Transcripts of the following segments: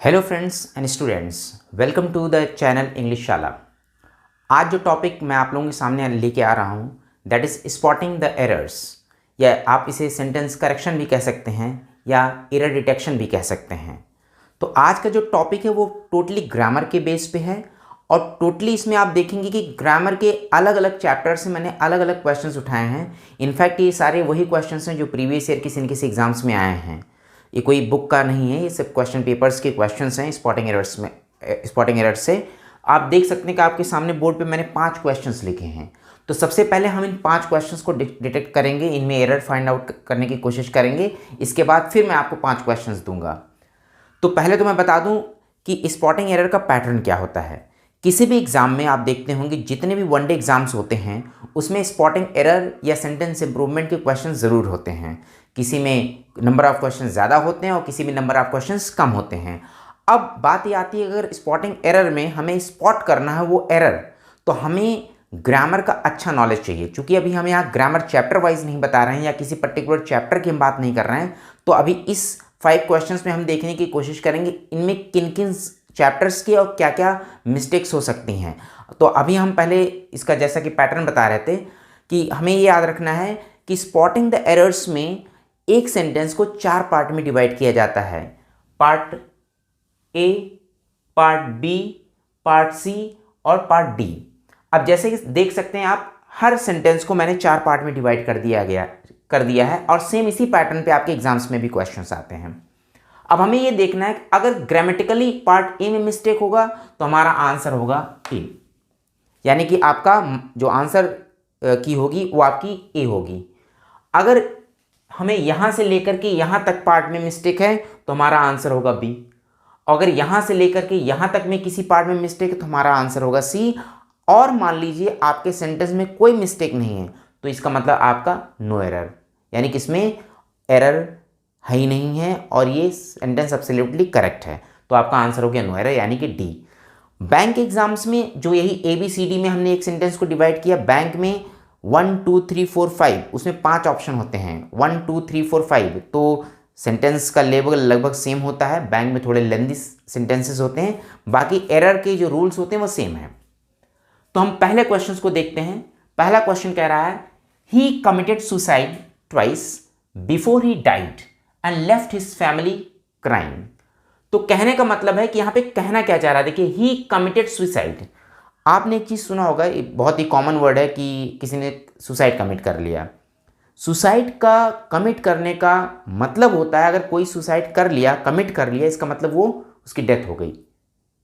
Hello friends and students, welcome to the channel English Shala. आज जो topic मैं आप लोगों के सामने लेके आ रहा हूँ that is spotting the errors, या आप इसे सेंटेंस करेक्शन भी कह सकते हैं या एरर डिटेक्शन भी कह सकते हैं। तो आज का जो टॉपिक है वो टोटली ग्रामर के बेस पे है और टोटली इसमें आप देखेंगे कि ग्रामर के अलग अलग चैप्टर से मैंने अलग अलग क्वेश्चंस उठाए हैं। इनफैक्ट ये सारे वही क्वेश्चंस हैं जो प्रीवियस ईयर किसी न किसी एग्जाम्स में आए हैं। ये कोई बुक का नहीं है, ये सब क्वेश्चन पेपर्स के क्वेश्चंस हैं स्पॉटिंग एरर्स में। स्पॉटिंग एरर्स से आप देख सकते हैं कि आपके सामने बोर्ड पे मैंने 5 क्वेश्चंस लिखे हैं। तो सबसे पहले हम इन 5 क्वेश्चंस को डिटेक्ट करेंगे, इनमें एरर फाइंड आउट करने की कोशिश करेंगे। इसके बाद फिर मैं आपको 5 क्वेश्चंस दूंगा। तो पहले तो मैं बता दूं कि स्पॉटिंग एरर का पैटर्न क्या होता है। किसी भी एग्जाम में आप देखते होंगे, जितने भी वनडे एग्जाम्स होते हैं उसमें स्पॉटिंग एरर या सेंटेंस इंप्रूवमेंट के क्वेश्चन ज़रूर होते हैं। किसी में नंबर ऑफ क्वेश्चन ज़्यादा होते हैं और किसी में नंबर ऑफ क्वेश्चन कम होते हैं। अब बात ये आती है, अगर स्पॉटिंग एरर में हमें स्पॉट करना है वो एरर, तो हमें ग्रामर का अच्छा नॉलेज चाहिए। चूँकि अभी हम यहाँ ग्रामर चैप्टर वाइज नहीं बता रहे हैं या किसी पर्टिकुलर चैप्टर की हम बात नहीं कर रहे हैं, तो अभी इस 5 क्वेश्चंस में हम देखने की कोशिश करेंगे इनमें किन किन चैप्टर्स की और क्या क्या मिस्टेक्स हो सकती हैं। तो अभी हम पहले इसका जैसा कि पैटर्न बता रहे थे कि हमें ये याद रखना है कि स्पॉटिंग द एरर्स में एक सेंटेंस को 4 पार्ट में डिवाइड किया जाता है। Part A, part B, part C और पार्ट डी। अब जैसे कि देख सकते हैं आप, हर सेंटेंस को मैंने 4 पार्ट में डिवाइड कर दिया है और सेम इसी पैटर्न पे आपके एग्जाम्स में भी क्वेश्चंस आते हैं। अब हमें ये देखना है कि अगर ग्रामेटिकली पार्ट ए में मिस्टेक होगा तो हमारा आंसर होगा ए, यानी कि आपका जो आंसर की होगी वो आपकी ए होगी। अगर हमें यहाँ से लेकर के यहाँ तक पार्ट में मिस्टेक है तो हमारा आंसर होगा बी। अगर यहाँ से लेकर के यहाँ तक में किसी पार्ट में मिस्टेक है तो हमारा आंसर होगा सी। और मान लीजिए आपके सेंटेंस में कोई मिस्टेक नहीं है तो इसका मतलब आपका नो एरर, यानी कि इसमें एरर है ही नहीं है और ये सेंटेंस एब्सोल्युटली करेक्ट है। तो आपका आंसर हो गया नो एरर, यानी कि डी। बैंक एग्जाम्स में जो यही ABCD में हमने एक सेंटेंस को डिवाइड किया, बैंक में 1 2 3 4 5, उसमें 5 ऑप्शन होते हैं 1 2 3 4 5। तो सेंटेंस का लेवल लगभग सेम होता है। बैंक में थोड़े लेंथी सेंटेंसेस होते हैं, बाकी एरर के जो रूल्स होते हैं वो सेम है। तो हम पहले क्वेश्चन को देखते हैं। पहला क्वेश्चन कह रहा है he committed suicide twice before he died and left his family crying. तो कहने का मतलब है कि यहाँ पे कहना क्या चाह रहा है, देखिए ही कमिटेड सुसाइड। आपने एक चीज़ सुना होगा, बहुत ही कॉमन वर्ड है कि किसी ने सुसाइड कमिट कर लिया। सुसाइड का कमिट करने का मतलब होता है, अगर कोई सुसाइड कर लिया, कमिट कर लिया, इसका मतलब वो उसकी डेथ हो गई।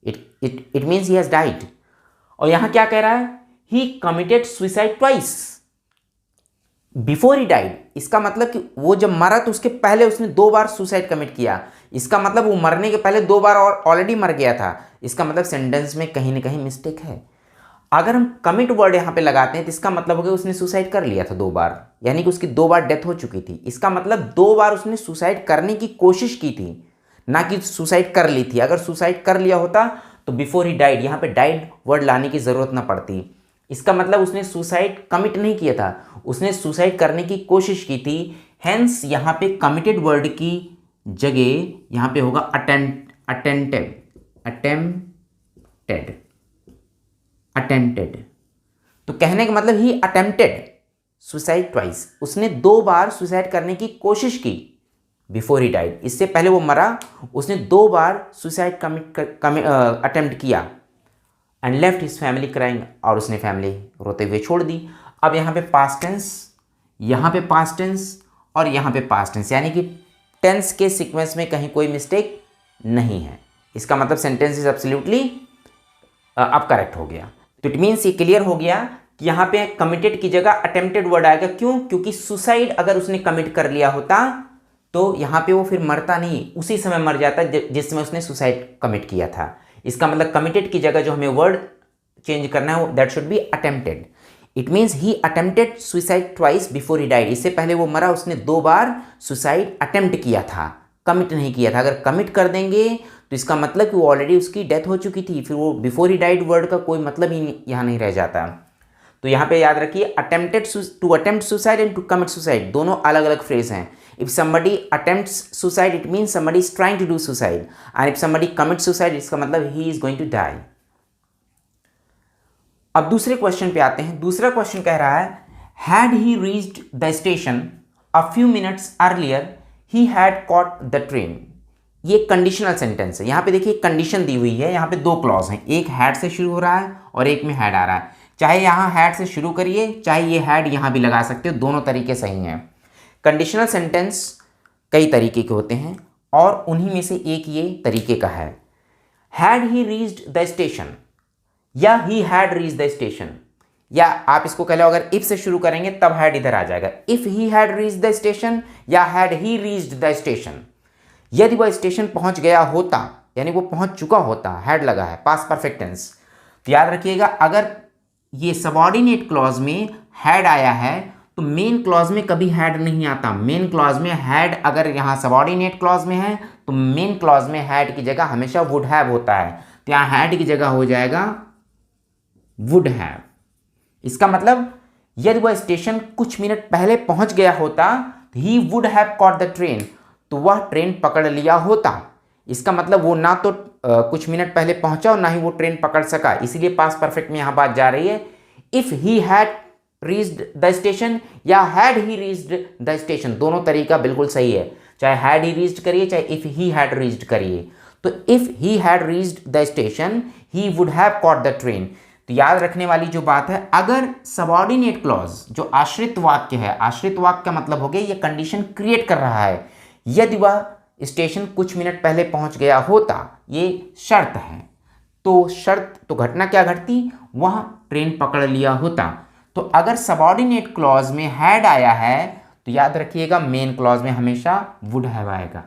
It means he has died. और यहाँ क्या कह रहा है, he committed suicide twice before he died. इसका मतलब कि वो जब मरा तो उसके पहले उसने 2 बार सुसाइड कमिट किया। इसका मतलब वो मरने के पहले 2 बार और ऑलरेडी मर गया था। इसका मतलब सेंटेंस में कहीं ना कहीं मिस्टेक है। अगर हम कमिट वर्ड यहाँ पे लगाते हैं तो इसका मतलब हो गया उसने सुसाइड कर लिया था 2 बार, यानी कि उसकी 2 बार डेथ हो चुकी थी। इसका मतलब 2 बार उसने सुसाइड करने की कोशिश की थी, ना कि सुसाइड कर ली थी। अगर सुसाइड कर लिया होता तो बिफोर ही डाइड, यहाँ पे डाइड वर्ड लाने की जरूरत ना पड़ती। इसका मतलब उसने सुसाइड कमिट नहीं किया था, उसने सुसाइड करने की कोशिश की थी। हेंस यहाँ पे कमिटेड वर्ड की जगह यहाँ पे होगा अटेम्प्टेड। तो कहने का मतलब ही अटेम्प्टेड सुसाइड ट्वाइस, उसने 2 बार सुसाइड करने की कोशिश की बिफोर ही डाइड। इससे पहले वो मरा, उसने 2 बार सुसाइड अटेम्प्ट किया। And left his family crying, और उसने फैमिली रोते हुए छोड़ दी। अब यहाँ पे पास्ट टेंस, यहाँ पे पास्ट टेंस और यहाँ पे पास्ट टेंस, यानी कि टेंस के सीक्वेंस में कहीं कोई मिस्टेक नहीं है। इसका मतलब सेंटेंस इज एब्सोल्युटली अब करेक्ट हो गया। तो इट मीन्स ये क्लियर हो गया कि यहाँ पे कमिटेड की जगह अटेम्प्टेड वर्ड आएगा। क्यों? क्योंकि सुसाइड अगर उसने कमिट कर लिया होता तो यहाँ पे वो फिर मरता नहीं, उसी समय मर जाता जिस समय उसने सुसाइड कमिट किया था। इसका मतलब कमिटेड की जगह जो हमें वर्ड चेंज करना है that should be attempted. It means he attempted suicide twice before he died. इससे पहले वो मरा, उसने 2 बार सुसाइड अटेम्प्ट किया था, कमिट नहीं किया था। अगर कमिट कर देंगे तो इसका मतलब कि वो ऑलरेडी उसकी डेथ हो चुकी थी, फिर वो बिफोर ही डाइड वर्ड का कोई मतलब ही यहाँ नहीं रह जाता। तो यहाँ पे याद रखिए, to attempt suicide and to commit suicide दोनों अलग अलग फ्रेज हैं। If somebody attempts suicide, it means somebody is trying to do suicide. And if somebody commits suicide, इसका मतलब he is going to die. अब दूसरे क्वेश्चन पे आते हैं. दूसरा क्वेश्चन कह रहा है had he reached the station a few minutes earlier, he had caught the train. ये कंडीशनल सेंटेंस है. यहाँ पे देखिए कंडीशन दी हुई है. यहाँ पे दो क्लॉज हैं, एक हैड से शुरू हो रहा है और एक में हैड आ रहा है. चाहे यहाँ हैड से शुरू करिए, चाहे ये हैड यहाँ भी लगा सकते हो, दोनों तरीके सही हैं. कंडीशनल सेंटेंस कई तरीके के होते हैं और उन्हीं में से एक ये तरीके का है. Had he reached the station या he had reached the station, या आप इसको कह लो अगर इफ से शुरू करेंगे तब हैड इधर आ जाएगा. If he had reached the station या had he reached the station. यदि वह स्टेशन पहुंच गया होता यानी वो पहुंच चुका होता, हैड लगा है, पास्ट परफेक्ट टेंस. तो याद रखिएगा अगर ये सबऑर्डिनेट क्लॉज में हैड आया है तो मेन क्लॉज में कभी हैड नहीं आता. मेन क्लॉज में हैड अगर यहाँ सबऑर्डिनेट क्लॉज में है तो मेन क्लॉज में हैड की जगह हमेशा वुड हैव होता है. तो यहाँ हैड की जगह हो जाएगा वुड हैव. इसका मतलब यदि वह स्टेशन कुछ मिनट पहले पहुंच गया होता, he would have caught the train, तो वह ट्रेन पकड़ लिया होता. इसका मतलब वो ना तो कुछ मिनट पहले पहुंचा और ना ही वो ट्रेन पकड़ सका, इसीलिए पास्ट परफेक्ट में यहां बात जा रही है. If he had reached the station या had he reached the station, दोनों तरीका बिल्कुल सही है. चाहे हैड ही रीच्ड करिए चाहे इफ ही हैड रीच्ड करिए. तो if he had reached the station he would have caught the train. तो याद रखने वाली जो बात है, अगर सबऑर्डिनेट क्लॉज जो आश्रित वाक्य है, आश्रित वाक्य का मतलब हो गया ये कंडीशन क्रिएट कर रहा है. यदि वह स्टेशन कुछ मिनट पहले पहुंच गया होता, ये शर्त है. तो शर्त तो घटना क्या घटती, वह ट्रेन पकड़ लिया होता. तो अगर सबऑर्डिनेट क्लॉज में हैड आया है तो याद रखिएगा मेन क्लॉज में हमेशा वुड हैव आएगा.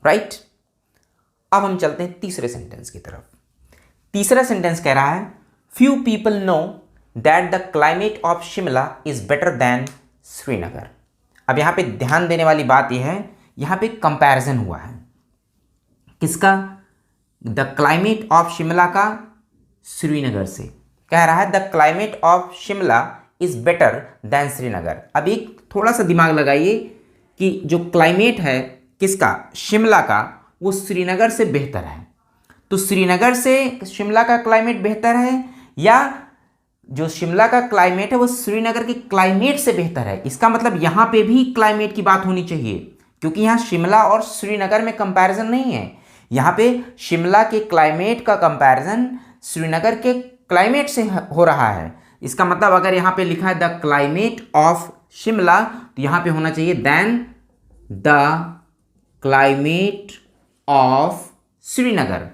राइट. अब हम चलते हैं तीसरे सेंटेंस की तरफ. तीसरा सेंटेंस कह रहा है few people know that the climate of Shimla is better than Srinagar. अब यहाँ पे ध्यान देने वाली बात यह है, यहाँ पे कंपैरिजन हुआ है. किसका? द क्लाइमेट ऑफ शिमला का श्रीनगर से. कह रहा है the climate of Shimla is better than Srinagar. अब एक थोड़ा सा दिमाग लगाइए कि जो क्लाइमेट है किसका, शिमला का, वो श्रीनगर से बेहतर है. तो श्रीनगर से शिमला का क्लाइमेट बेहतर है या जो शिमला का क्लाइमेट है वो श्रीनगर के क्लाइमेट से बेहतर है. इसका मतलब यहाँ पे भी क्लाइमेट की बात होनी चाहिए, क्योंकि यहाँ शिमला और श्रीनगर में कंपैरिजन नहीं है. यहाँ पे शिमला के क्लाइमेट का कंपैरिजन श्रीनगर के क्लाइमेट से हो रहा है. इसका मतलब अगर यहाँ पे लिखा है द क्लाइमेट ऑफ शिमला तो यहाँ पे होना चाहिए than the climate of Srinagar.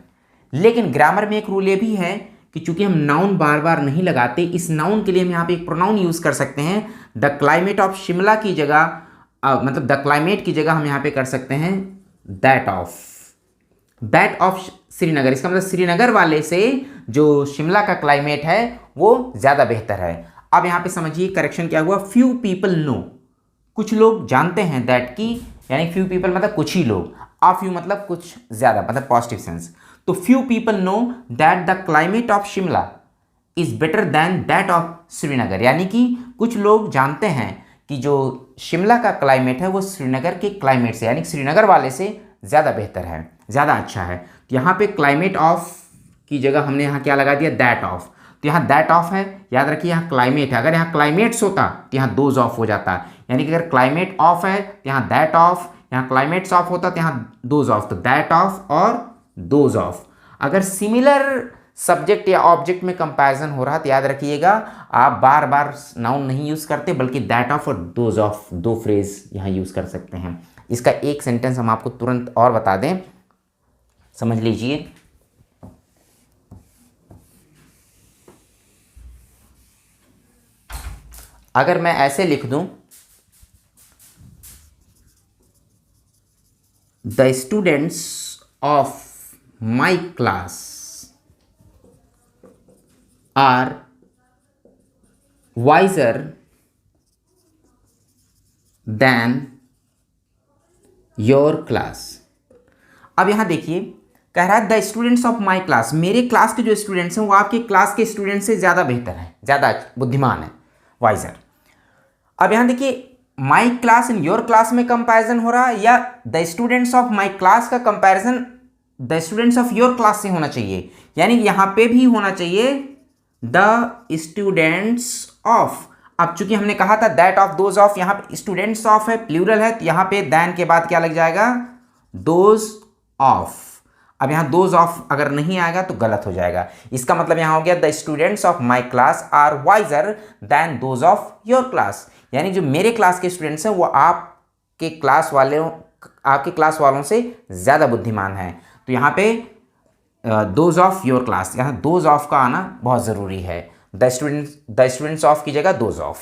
लेकिन ग्रामर में एक रूल ये भी है कि चूंकि हम नाउन बार बार नहीं लगाते, इस नाउन के लिए हम यहाँ पे एक प्रोनाउन यूज़ कर सकते हैं. द क्लाइमेट ऑफ शिमला की जगह मतलब द क्लाइमेट की जगह हम यहाँ पे कर सकते हैं दैट ऑफ श्रीनगर. इसका मतलब श्रीनगर वाले से जो शिमला का क्लाइमेट है वो ज़्यादा बेहतर है. अब यहाँ पे समझिए करेक्शन क्या हुआ. फ्यू पीपल नो, कुछ लोग जानते हैं, दैट की यानी फ्यू पीपल मतलब कुछ ही लोग, आ फ्यू मतलब कुछ ज़्यादा, मतलब पॉजिटिव सेंस. तो few people know that the climate of Shimla is better than that of Srinagar. यानी कि कुछ लोग जानते हैं कि जो शिमला का क्लाइमेट है वो श्रीनगर के क्लाइमेट से यानी श्रीनगर वाले से ज़्यादा बेहतर है, ज़्यादा अच्छा है. तो यहाँ पे क्लाइमेट ऑफ की जगह हमने यहाँ क्या लगा दिया, दैट ऑफ. तो यहाँ दैट ऑफ है, याद रखिए यहाँ क्लाइमेट है. अगर यहाँ क्लाइमेट्स होता तो यहाँ दोज ऑफ हो जाता. यानी कि अगर क्लाइमेट ऑफ है तो यहाँ दैट ऑफ, यहाँ क्लाइमेट्स ऑफ होता तो यहाँ दोज ऑफ. तो दैट ऑफ और दोज ऑफ. अगर सिमिलर सब्जेक्ट या ऑब्जेक्ट में कंपैरिजन हो रहा तो याद रखिएगा आप बार बार नाउन नहीं यूज़ करते बल्कि दैट ऑफ और दोज ऑफ दो फ्रेज यहाँ यूज़ कर सकते हैं. इसका एक सेंटेंस हम आपको तुरंत और बता दें, समझ लीजिए. अगर मैं ऐसे लिख दूं, the students of my class are wiser than your class. अब यहां देखिए कह रहा है the students of my class, मेरे क्लास के जो स्टूडेंट्स हैं वो आपके क्लास के स्टूडेंट से ज़्यादा बेहतर है, ज़्यादा बुद्धिमान है, वाइजर. अब यहां देखिए my class in your class में कंपैरिजन हो रहा है, या the students of my class का comparison the students of your class से होना चाहिए। यानी यहां पे भी होना चाहिए द स्टूडेंट्स ऑफ। अब चूंकि हमने कहा था दैट ऑफ, दोज ऑफ, यहां पे स्टूडेंट्स ऑफ है, प्लूरल है, तो यहां पे दैन के बाद क्या लग जाएगा, दोज ऑफ। अब यहां दोज ऑफ अगर नहीं आएगा तो गलत हो जाएगा। इसका मतलब यहां हो गया the students of my class are wiser than those of your class. यानी जो मेरे क्लास के स्टूडेंट्स हैं वो आपके क्लास वालों से ज़्यादा बुद्धिमान हैं। तो यहाँ पे दोज ऑफ योर क्लास, यहाँ दोज ऑफ का आना बहुत ज़रूरी है। द स्टूडेंट्स ऑफ की जगह दोज ऑफ।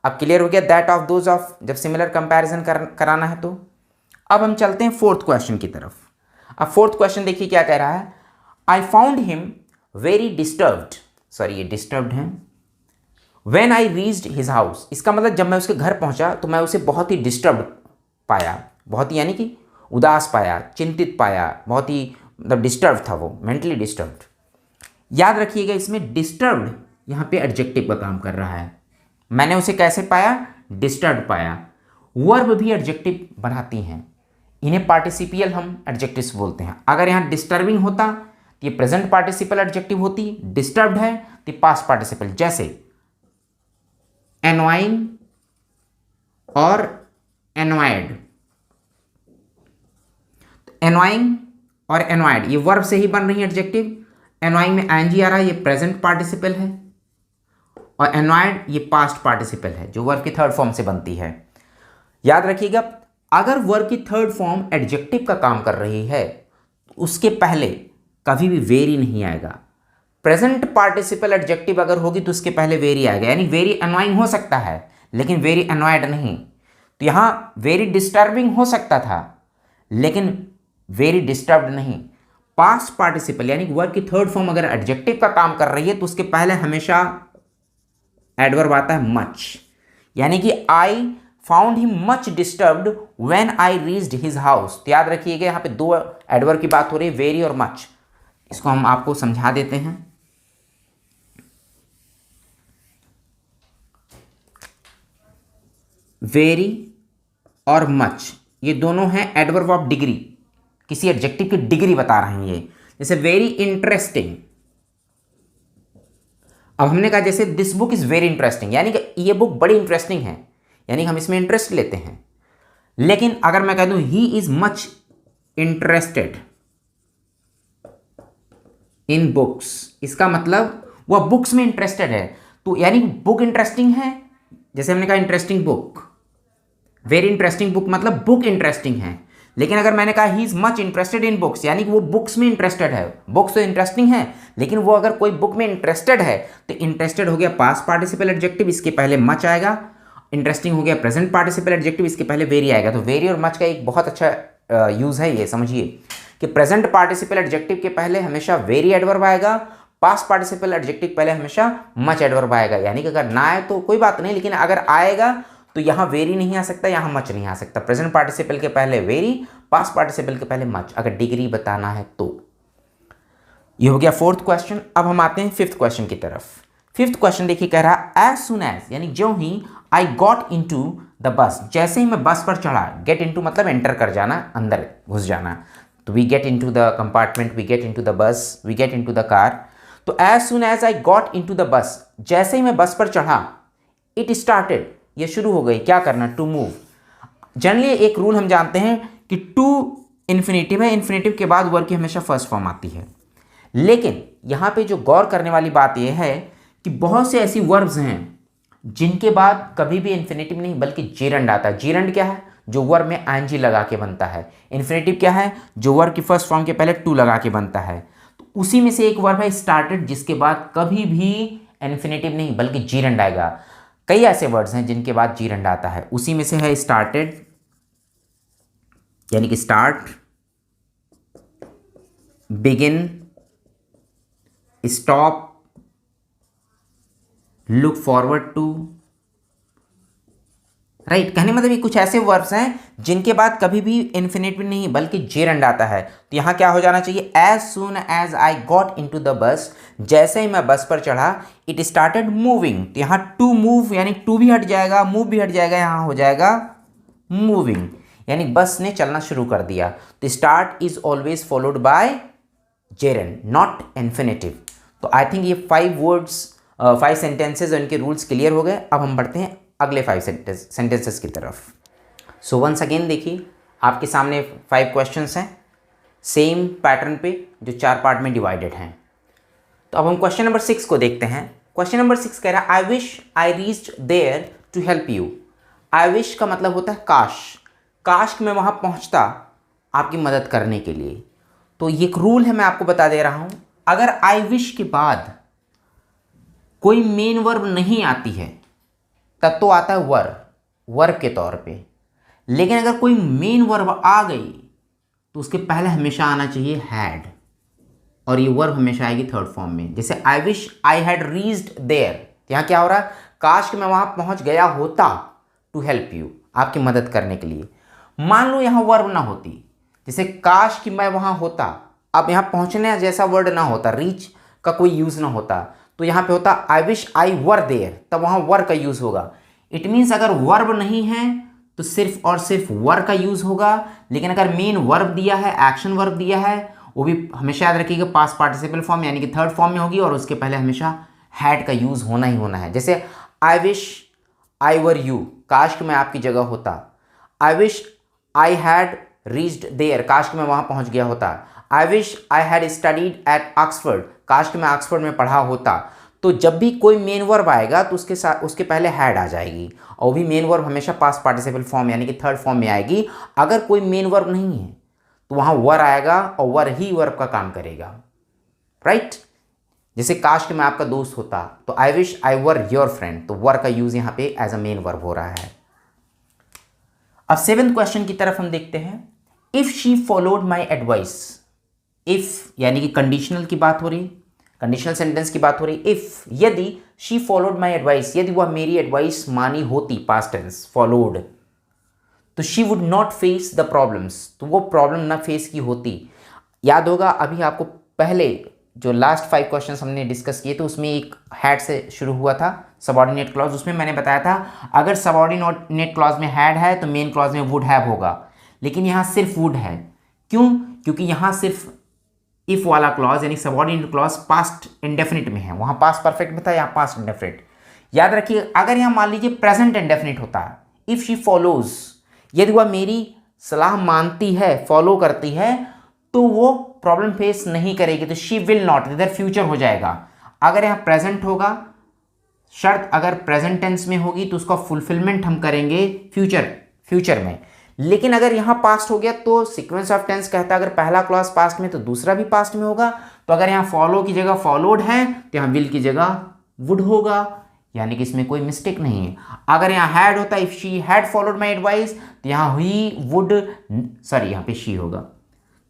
अब क्लियर हो गया दैट ऑफ, दोज ऑफ, जब सिमिलर कंपैरिजन कराना है तो। अब हम चलते हैं फोर्थ क्वेश्चन की तरफ। अब फोर्थ क्वेश्चन देखिए क्या कह रहा है, I found him very disturbed, sorry ये डिस्टर्ब्ड है, When I reached his house, इसका मतलब जब मैं उसके घर पहुंचा तो मैं उसे बहुत ही डिस्टर्ब पाया, बहुत ही यानी कि उदास पाया, चिंतित पाया, बहुत ही मतलब डिस्टर्ब था वो, मेंटली डिस्टर्ब्ड। याद रखिएगा इसमें डिस्टर्ब्ड यहाँ पे एडजेक्टिव का काम कर रहा है। मैंने उसे कैसे पाया, डिस्टर्ब पाया। वर्ब भी एडजेक्टिव बनाती हैं, इन्हें पार्टिसिपियल हम एडजेक्टिव्स बोलते हैं। अगर यहाँ डिस्टर्बिंग होता तो ये प्रेजेंट पार्टिसिपल एडजेक्टिव होती, डिस्टर्ब्ड है तो पास्ट पार्टिसिपल, जैसे एनवाइंग और एनवाइड। एनवाइंग और एनवाइड ये वर्ब से ही बन रही है एडजेक्टिव। एनवाइंग में आईएनजी आ रहा है, ये प्रेजेंट पार्टिसिपल है, और एनवाइड ये पास्ट पार्टिसिपल है जो वर्ब की थर्ड फॉर्म से बनती है। याद रखिएगा, अगर वर्ब की थर्ड फॉर्म एडजेक्टिव का काम कर रही है तो उसके पहले कभी भी वेरी नहीं आएगा। प्रेजेंट पार्टिसिपल एडजेक्टिव अगर होगी तो उसके पहले वेरी आएगा, यानी वेरी अनोइंग हो सकता है लेकिन वेरी अनॉयड नहीं। तो यहां वेरी डिस्टर्बिंग हो सकता था लेकिन वेरी डिस्टर्ब्ड नहीं। पास्ट पार्टिसिपल यानी वर्ब की थर्ड फॉर्म अगर एडजेक्टिव का काम कर रही है तो उसके पहले हमेशा एडवर्ब आता है मच, यानी कि I found him much disturbed when I reached his house. तो याद रखिएगा यहां पे दो एडवर्ब की बात हो रही है, वेरी और मच। इसको हम आपको समझा देते हैं। वेरी और मच ये दोनों हैं एडवर्ब ऑफ डिग्री, किसी एडजेक्टिव की डिग्री बता रहे हैं ये। जैसे वेरी इंटरेस्टिंग, अब हमने कहा जैसे this book is very interesting, यानी कि ये बुक बड़ी इंटरेस्टिंग है, यानी हम इसमें इंटरेस्ट लेते हैं। लेकिन अगर मैं कह दूं he is much interested in books, इसका मतलब वह बुक्स में इंटरेस्टेड है। तो यानी बुक इंटरेस्टिंग है, जैसे हमने कहा interesting book, very interesting book मतलब बुक इंटरेस्टिंग है। लेकिन अगर मैंने कहा he is much interested in books, यानी कि वो बुक्स में इंटरेस्टेड है। बुक्स तो इंटरेस्टिंग है लेकिन वो अगर कोई बुक में इंटरेस्टेड है तो इंटरेस्टेड हो गया पास्ट पार्टिसिपल एडजेक्टिव, इसके पहले मच आएगा। इंटरेस्टिंग हो गया प्रेजेंट पार्टिसिपल एडजेक्टिव, इसके पहले वेरी आएगा। तो वेरी और मच का एक बहुत अच्छा यूज है, ये समझिए कि प्रेजेंट पार्टिसिपल एडजेक्टिव के पहले हमेशा वेरी एडवर्ब आएगा, पास्ट पार्टिसिपल एडजेक्टिव पहले हमेशा मच एडवर्ब आएगा। यानी कि अगर ना आए तो कोई बात नहीं, लेकिन अगर आएगा तो यहां वेरी नहीं आ सकता, यहां मच नहीं आ सकता। प्रेजेंट पार्टिसिपल के पहले वेरी, पास्ट पार्टिसिपल के पहले मच, अगर डिग्री बताना है तो। ये हो गया फोर्थ क्वेश्चन। अब हम आते हैं फिफ्थ क्वेश्चन की तरफ। फिफ्थ क्वेश्चन देखिए कह रहा एज सुन एज, यानी जो ही I got into the bus, जैसे ही मैं बस पर चढ़ा। गेट इन टू मतलब एंटर कर जाना, अंदर घुस जाना। तो we get into the compartment, we get into the bus, we get into the car. तो as soon as I got into the bus, जैसे ही मैं बस पर चढ़ा, इट स्टार्टेड, ये शुरू हो गई क्या करना, टू मूव। जनरली एक रूल हम जानते हैं कि टू इन्फिनेटिव है, इन्फिनेटिव के बाद वर्ब की हमेशा फर्स्ट फॉर्म आती है। लेकिन यहां पे जो गौर करने वाली बात यह है कि बहुत से ऐसी वर्ब्स हैं जिनके बाद कभी भी इन्फिनेटिव नहीं बल्कि जीरंड आता है। जीरंड क्या है, जो वर्ब में आईएनजी लगा के बनता है। इन्फिनेटिव क्या है, जो वर्ब की फर्स्ट फॉर्म के पहले टू लगा के बनता है। तो उसी में से एक वर्ब है स्टार्टेड, जिसके बाद कभी भी इन्फिनेटिव नहीं बल्कि जीरंड आएगा। कई ऐसे वर्ड्स हैं जिनके बाद जीरंड आता है, उसी में से है स्टार्टेड, यानी कि start, begin, stop, look forward to, right. कहने मतलब ये कुछ ऐसे वर्ब्स हैं जिनके बाद कभी भी इन्फिनेटिव नहीं बल्कि जेरंड आता है। तो यहाँ क्या हो जाना चाहिए, as soon as I got into the bus, जैसे ही मैं बस पर चढ़ा, इट स्टार्टेड मूविंग। तो यहाँ टू मूव यानी टू भी हट जाएगा, मूव भी हट जाएगा, यहाँ हो जाएगा मूविंग, यानी बस ने चलना शुरू कर दिया। तो start is always followed by gerund, not infinitive. तो आई थिंक ये 5 वर्ड्स 5 सेंटेंसेज इनके रूल्स क्लियर हो गए। अब हम बढ़ते हैं अगले 5 सेंटेंसेस की तरफ। सो वंस अगेन देखिए, आपके सामने 5 क्वेश्चंस हैं सेम पैटर्न पे जो 4 पार्ट में डिवाइडेड हैं। तो अब हम क्वेश्चन नंबर 6 को देखते हैं। क्वेश्चन नंबर 6 कह रहा है I wish I reached there to help you. I wish का मतलब होता है काश, काश कि मैं वहाँ पहुँचता आपकी मदद करने के लिए। तो ये एक रूल है, मैं आपको बता दे रहा हूँ, अगर आई विश के बाद कोई मेन वर्ब नहीं आती है तब तो आता है वर्ब के तौर पे। लेकिन अगर कोई मेन वर्ब आ गई तो उसके पहले हमेशा आना चाहिए हैड, और ये वर्ब हमेशा आएगी थर्ड फॉर्म में। जैसे I wish I had reached there, यहाँ क्या हो रहा है, काश कि मैं वहां पहुंच गया होता, टू हेल्प यू, आपकी मदद करने के लिए। मान लो यहाँ वर्ब ना होती, जैसे काश कि मैं वहां होता, अब यहाँ पहुंचने जैसा वर्ड ना होता, रीच का कोई यूज ना होता, तो यहाँ पे होता I wish I were there, तब वहाँ वर का यूज होगा। इट मीन्स अगर वर्ब नहीं है तो सिर्फ और सिर्फ वर का यूज होगा। लेकिन अगर मेन वर्ब दिया है, एक्शन वर्ब दिया है, वो भी हमेशा याद रखिएगा पास्ट पार्टिसिपल फॉर्म यानी कि थर्ड फॉर्म में होगी, और उसके पहले हमेशा हैड का यूज होना ही होना है। जैसे I wish I were you, काश कि मैं आपकी जगह होता। I wish I had reached there, काश कि मैं वहाँ पहुँच गया होता। I wish I had studied at Oxford, काश कि मैं ऑक्सफोर्ड में पढ़ा होता। तो जब भी कोई मेन वर्ब आएगा तो उसके साथ उसके पहले हैड आ जाएगी, और वो भी मेन वर्ब हमेशा पास्ट पार्टिसिपल फॉर्म यानी कि थर्ड फॉर्म में आएगी। अगर कोई मेन वर्ब नहीं है तो वहाँ वर आएगा और वर ही वर्ब का काम करेगा, राइट। जैसे काश कि मैं आपका दोस्त होता, तो आई wish I were your friend, तो वर का यूज यहाँ पे एज अ मेन वर्ब हो रहा है। अब 7th क्वेश्चन की तरफ हम देखते हैं। If she followed my advice, if यानी कि कंडीशनल की बात हो रही, कंडीशनल सेंटेंस की बात हो रही। इफ यदि शी फॉलोड माई एडवाइस, यदि वह मेरी एडवाइस मानी होती, पास्ट टेंस फॉलोड, तो she would not face the problems, तो वो प्रॉब्लम ना फेस की होती। याद होगा अभी आपको पहले जो लास्ट 5 क्वेश्चन हमने डिस्कस किए थे उसमें एक हैड से शुरू हुआ था सबऑर्डिनेट क्लॉज, उसमें मैंने बताया था अगर सबऑर्डिनेट क्लॉज में हैड है तो मेन क्लॉज में वुड हैव होगा। लेकिन यहाँ सिर्फ वुड है, क्यों? क्योंकि यहाँ सिर्फ इफ वाला क्लॉज यानी सबऑर्डिनेट क्लॉज पास्ट इंडेफिनिट में है, वहाँ पास्ट परफेक्ट में था, यहाँ पास्ट इंडेफिनिट। याद रखिए अगर यहाँ मान लीजिए प्रेजेंट इंडेफिनिट होता, इफ शी फॉलोज, यदि वह मेरी सलाह मानती है, फॉलो करती है, तो वो प्रॉब्लम फेस नहीं करेगी, तो शी विल नॉट, इधर फ्यूचर हो जाएगा। अगर यहाँ प्रेजेंट होगा, शर्त अगर प्रेजेंट टेंस में होगी तो उसका फुलफिलमेंट हम करेंगे फ्यूचर में। लेकिन अगर यहाँ पास्ट हो गया तो सीक्वेंस ऑफ टेंस कहता है अगर पहला क्लॉज पास्ट में तो दूसरा भी पास्ट में होगा। तो अगर यहाँ फॉलो की जगह फॉलोड है तो यहाँ विल की जगह वुड होगा, यानी कि इसमें कोई मिस्टेक नहीं है। अगर यहाँ हैड होता, if she had followed my advice, तो यहाँ ही वुड, सॉरी यहाँ पे शी होगा,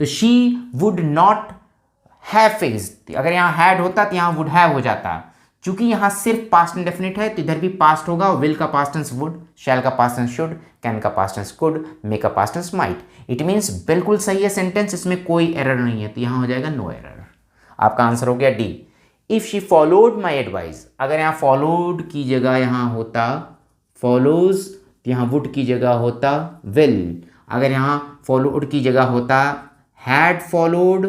तो she would not have faced. अगर यहाँ हैड होता तो यहाँ वुड हैव हो जाता। चूंकि यहाँ सिर्फ पास्ट इंडेफिनिट है तो इधर भी पास्ट होगा, विल का पास्ट टेंस वुड, शैल का पास्ट टेंस शुड, कैन का पास्ट टेंस कुड, मे का past tense might. It means बिल्कुल सही है सेंटेंस, इसमें कोई एरर नहीं है, तो यहाँ हो जाएगा नो एरर। आपका आंसर हो गया D. If she followed my advice, अगर यहाँ फॉलोड की जगह यहाँ होता फॉलोज, तो यहाँ वुड की जगह होता विल। अगर यहाँ फॉलोड की जगह होता हैड फॉलोड,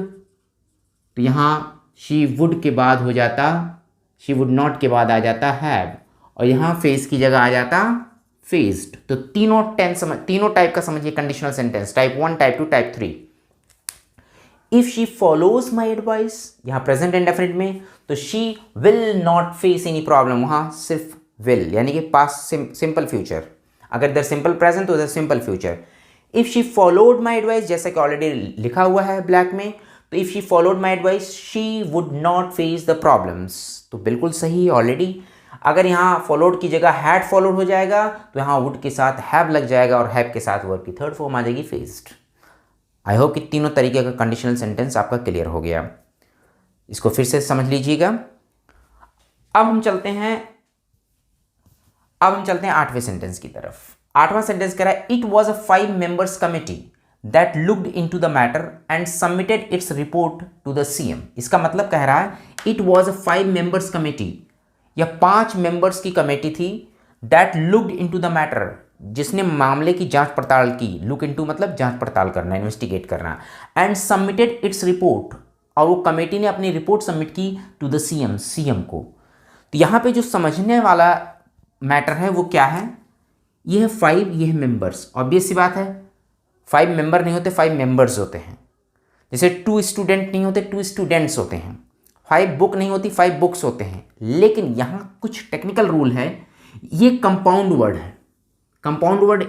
तो यहाँ शी वुड के बाद हो जाता, शी वुड नॉट के बाद आ जाता हैव, और यहाँ फेस की जगह आ जाता फेस्ड। तो तीनों टाइप का समझिए conditional sentence, type 1, type 2, type 3। If she follows my advice, यहाँ प्रेजेंट इंडेफिनिट में, तो she will not face any problem, वहाँ सिर्फ विल यानी कि पास्ट सिंपल फ्यूचर। अगर इधर सिंपल प्रेजेंट तो इधर simple future. If she followed my advice, जैसा कि ऑलरेडी लिखा हुआ है ब्लैक में, तो if she followed my advice she would not face the problems, तो बिल्कुल सही है ऑलरेडी। अगर यहाँ फॉलोड की जगह हैड फॉलोड हो जाएगा तो यहाँ वुड के साथ हैव लग जाएगा, और हैव के साथ वर्ब की थर्ड फॉर्म आ जाएगी फेस्ड। आई होप कि तीनों तरीके का कंडीशनल सेंटेंस आपका क्लियर हो गया। इसको फिर से समझ लीजिएगा। अब हम चलते हैं 8वें सेंटेंस की तरफ। 8वां सेंटेंस कह रहा है it was a 5 members committee that looked into the matter and submitted its report to the CM. इसका मतलब कह रहा है it was a 5 members committee, यह 5 मेंबर्स की कमेटी थी, that looked into the matter, जिसने मामले की जांच पड़ताल की। लुक इनटू मतलब जांच पड़ताल करना, इन्वेस्टिगेट करना। एंड सबमिटेड इट्स रिपोर्ट, और वो कमेटी ने अपनी रिपोर्ट सबमिट की टू द सीएम, सीएम को। तो यहाँ पे जो समझने वाला मैटर है वो क्या है, ये है 5, ये है मेंबर्स। ऑब्वियस सी बात है, 5 मेंबर नहीं होते, 5 मेंबर्स होते हैं। जैसे 2 स्टूडेंट नहीं होते, 2 स्टूडेंट्स होते हैं। 5 बुक नहीं होती, 5 बुक्स होते हैं। लेकिन यहाँ कुछ टेक्निकल रूल है, ये कंपाउंड वर्ड है। कंपाउंड वर्ड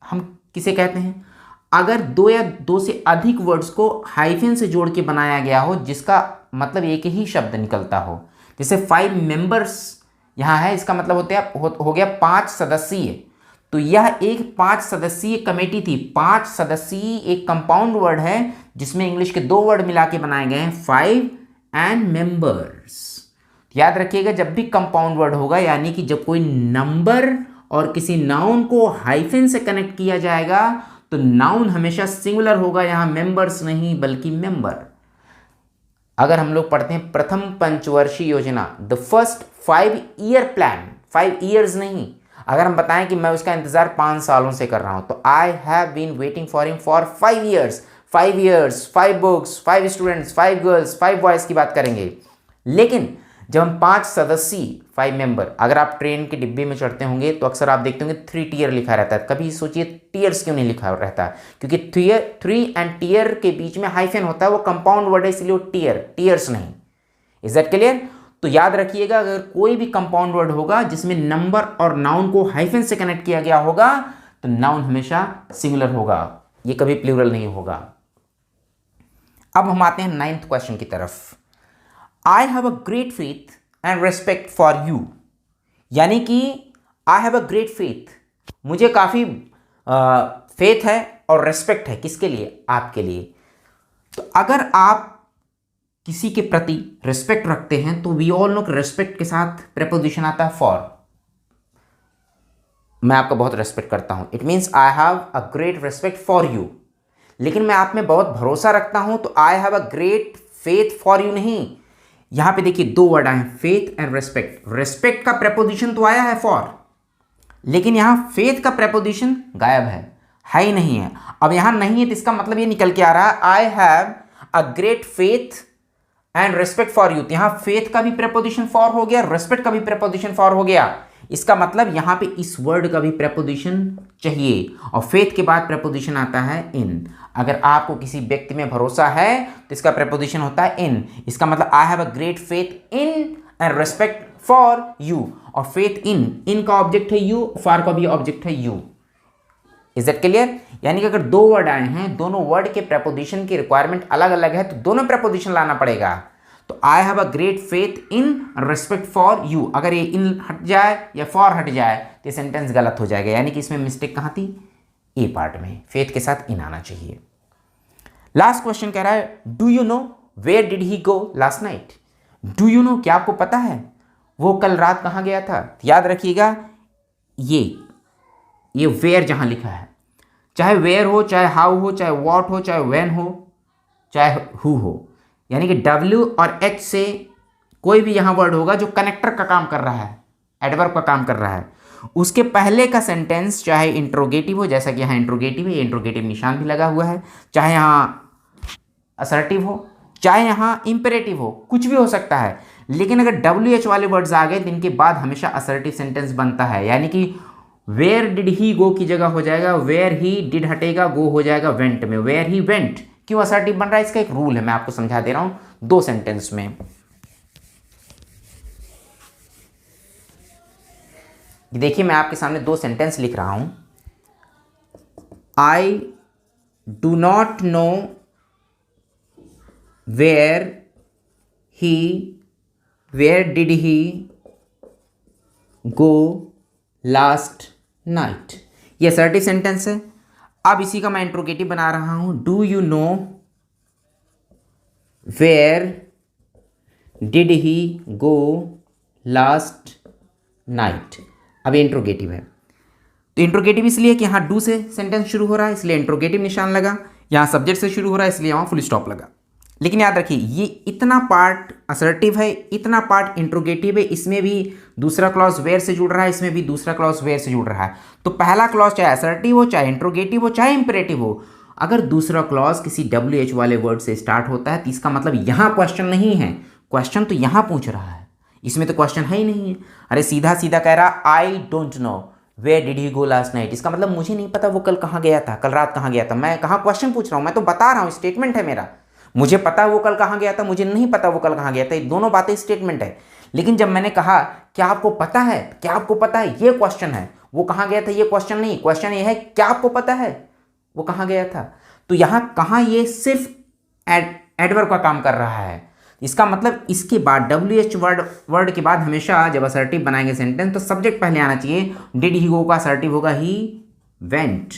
हम किसे कहते हैं, अगर 2 या 2 से अधिक वर्ड्स को हाइफन से जोड़ के बनाया गया हो, जिसका मतलब एक ही शब्द निकलता हो। जैसे 5 मेंबर्स यहाँ है, इसका मतलब हो गया 5 सदस्यीय। तो यह एक 5 सदस्यीय कमेटी थी। 5 सदस्यीय एक कंपाउंड वर्ड है जिसमें इंग्लिश के 2 वर्ड मिला के बनाए गए हैं, 5 एंड मेंबर्स। याद रखिएगा, जब भी कंपाउंड वर्ड होगा, यानी कि जब कोई नंबर और किसी नाउन को हाइफन से कनेक्ट किया जाएगा, तो नाउन हमेशा सिंगुलर होगा, यहां मेंबर्स नहीं बल्कि मेंबर। अगर हम लोग पढ़ते हैं प्रथम पंचवर्षीय योजना, the first 5 year plan, 5 years नहीं, अगर हम बताएं कि मैं उसका इंतजार 5 सालों से कर रहा हूं, तो I have been waiting for him for 5 years. 5 years, 5 books, 5 students, 5 girls, 5 boys की बात करेंगे। लेकिन जब हम 5 सदस्यीय 5 मेंबर, अगर आप ट्रेन के डिब्बे में चढ़ते होंगे तो अक्सर आप देखते होंगे 3 टीयर लिखा रहता है। कभी सोचिए टीयर्स क्यों नहीं लिखा रहता, क्योंकि 3 एंड टीयर के बीच में हाइफन होता है, वो कंपाउंड वर्ड है, इसलिए वो टीयर्स नहीं। Is that clear? तो याद रखिएगा, अगर कोई भी कंपाउंड वर्ड होगा जिसमें नंबर और नाउन को हाइफन से कनेक्ट किया गया होगा, तो नाउन हमेशा सिंगुलर होगा, ये कभी प्लूरल नहीं होगा। अब हम आते हैं 9th क्वेश्चन की तरफ। I have a great faith and respect for you, यानी कि I have a great faith, मुझे काफ़ी फेथ है और रेस्पेक्ट है, किसके लिए? आपके लिए। तो अगर आप किसी के प्रति रेस्पेक्ट रखते हैं तो वी ऑल नो कि रेस्पेक्ट के साथ प्रेपोजिशन आता है फॉर। मैं आपका बहुत रेस्पेक्ट करता हूं, it means I have a great respect for you. लेकिन मैं आप में बहुत भरोसा रखता हूं, तो I have a great faith for you नहीं। यहां पे देखिए 2 वर्ड आए हैं, फेथ एंड रेस्पेक्ट। रेस्पेक्ट का प्रेपोजिशन तो आया है फॉर, लेकिन यहां फेथ का प्रेपोजिशन गायब है ही नहीं है। अब यहां नहीं है तो इसका मतलब ये निकल के आ रहा है I have a great faith and respect for you. यहां फेथ का भी प्रेपोजिशन फॉर हो गया, रेस्पेक्ट का भी प्रेपोजिशन फॉर हो गया। इसका मतलब यहां पे इस वर्ड का भी प्रेपोजिशन चाहिए, और फेथ के बाद प्रेपोजिशन आता है इन। अगर आपको किसी व्यक्ति में भरोसा है तो इसका प्रेपोजिशन होता है इन। इसका मतलब I have a great faith in and respect for you, और फेथ इन का ऑब्जेक्ट है यू, फॉर का भी ऑब्जेक्ट है यू। Is that clear? यानी कि अगर 2 वर्ड आए हैं, दोनों वर्ड के प्रेपोजिशन की रिक्वायरमेंट अलग अलग है, तो दोनों प्रेपोजिशन लाना पड़ेगा। तो I have a great faith in respect for you, अगर ये इन हट जाए या फॉर हट जाए तो सेंटेंस गलत हो जाएगा। यानी कि इसमें मिस्टेक कहां थी? ए पार्ट में, फेथ के साथ इन आना चाहिए। लास्ट क्वेश्चन कह रहा है do you know where did he go last night. Do you know, क्या आपको पता है वो कल रात कहां गया था? याद रखिएगा, ये वेयर जहां लिखा है, चाहे वेयर हो, चाहे हाउ हो, चाहे व्हाट हो, चाहे व्हेन हो, चाहे हु हो, यानी कि W और H से कोई भी यहां वर्ड होगा जो कनेक्टर का काम कर रहा है, एडवर्ब का काम कर रहा है, उसके पहले का सेंटेंस चाहे इंट्रोगेटिव हो, जैसा कि यहां इंट्रोगेटिव है, इंट्रोगेटिव निशान भी लगा हुआ है, चाहे यहां असर्टिव हो, चाहे यहां इंपेरेटिव हो, कुछ भी हो सकता है। लेकिन अगर WH वाले वर्ड्स आ गए तो इनके बाद हमेशा असर्टिव सेंटेंस बनता है। यानी कि वेयर डिड ही गो की जगह हो जाएगा वेयर ही, डिड हटेगा, गो हो जाएगा वेंट में, वेयर ही वेंट। क्यों असर्टिव बन रहा है? इसका एक रूल है, मैं आपको समझा दे रहा हूं 2 सेंटेंस में। देखिए मैं आपके सामने 2 सेंटेंस लिख रहा हूं। I do not know where did he go last night, ये असर्टिव सेंटेंस है। अब इसी का मैं इंट्रोगेटिव बना रहा हूं, do you know where did he go last night. अब इंट्रोगेटिव है। तो इंट्रोगेटिव इसलिए कि यहाँ डू से सेंटेंस शुरू हो रहा है इसलिए इंट्रोगेटिव निशान लगा, यहाँ सब्जेक्ट से शुरू हो रहा है इसलिए वहाँ फुल स्टॉप लगा। लेकिन याद रखिए ये इतना पार्ट असर्टिव है, इतना पार्ट इंट्रोगेटिव है, इसमें भी दूसरा क्लॉज वेयर से जुड़ रहा है, इसमें भी दूसरा क्लॉज वेयर से जुड़ रहा है। तो पहला क्लॉज चाहे असर्टिव हो, चाहे इंट्रोगेटिव हो, चाहे इंपेरेटिव हो, अगर दूसरा क्लॉज किसी WH वाले वर्ड से स्टार्ट होता है तो इसका मतलब यहाँ क्वेश्चन नहीं है, क्वेश्चन तो यहाँ पूछ रहा है, इसमें तो क्वेश्चन है ही नहीं है। अरे सीधा सीधा कह रहा I don't know where did he go last night, इसका मतलब मुझे नहीं पता वो कल कहाँ गया था, कल रात कहाँ गया था। मैं कहाँ क्वेश्चन पूछ रहा हूँ, मैं तो बता रहा हूँ, स्टेटमेंट है मेरा। मुझे पता वो कल कहाँ गया था, मुझे नहीं पता वो कल कहाँ गया था, ये दोनों बातें स्टेटमेंट है। लेकिन जब मैंने कहा क्या आपको पता है, क्या आपको पता है, ये क्वेश्चन है, वो कहाँ गया था ये क्वेश्चन नहीं, क्वेश्चन ये है क्या आपको पता है वो कहाँ गया था। तो यहाँ कहाँ ये सिर्फ एडवर्ब का काम कर रहा है। इसका मतलब इसके बाद WH वर्ड के बाद हमेशा जब असर्टिव बनाएंगे सेंटेंस तो सब्जेक्ट पहले आना चाहिए। डिड ही गो का असर्टिव होगा ही वेंट,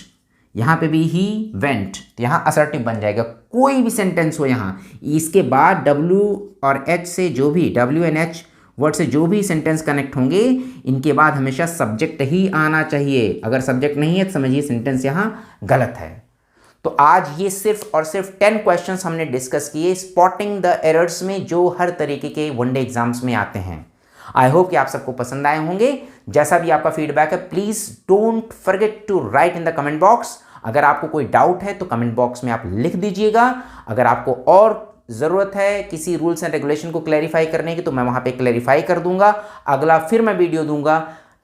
यहाँ पे भी ही वेंट, तो यहाँ असर्टिव बन जाएगा। कोई भी सेंटेंस हो यहाँ इसके बाद W और H से जो भी WH वर्ड से जो भी सेंटेंस कनेक्ट होंगे इनके बाद हमेशा सब्जेक्ट ही आना चाहिए। अगर सब्जेक्ट नहीं है तो समझिए सेंटेंस यहाँ गलत है। तो आज ये सिर्फ और सिर्फ 10 क्वेश्चंस हमने डिस्कस किए स्पॉटिंग द एरर्स में जो हर तरीके के वनडे एग्जाम्स में आते हैं। आई होप कि आप सबको पसंद आए होंगे। जैसा भी आपका फीडबैक है please don't forget to write in the comment box. अगर आपको कोई डाउट है तो कमेंट बॉक्स में आप लिख दीजिएगा। अगर आपको और ज़रूरत है किसी रूल्स एंड रेगुलेशन को क्लैरिफाई करने की तो मैं वहाँ पे क्लैरिफाई कर दूंगा। अगला फिर मैं वीडियो दूंगा।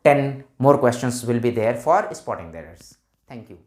10 more questions will be there for spotting the errors. Thank you.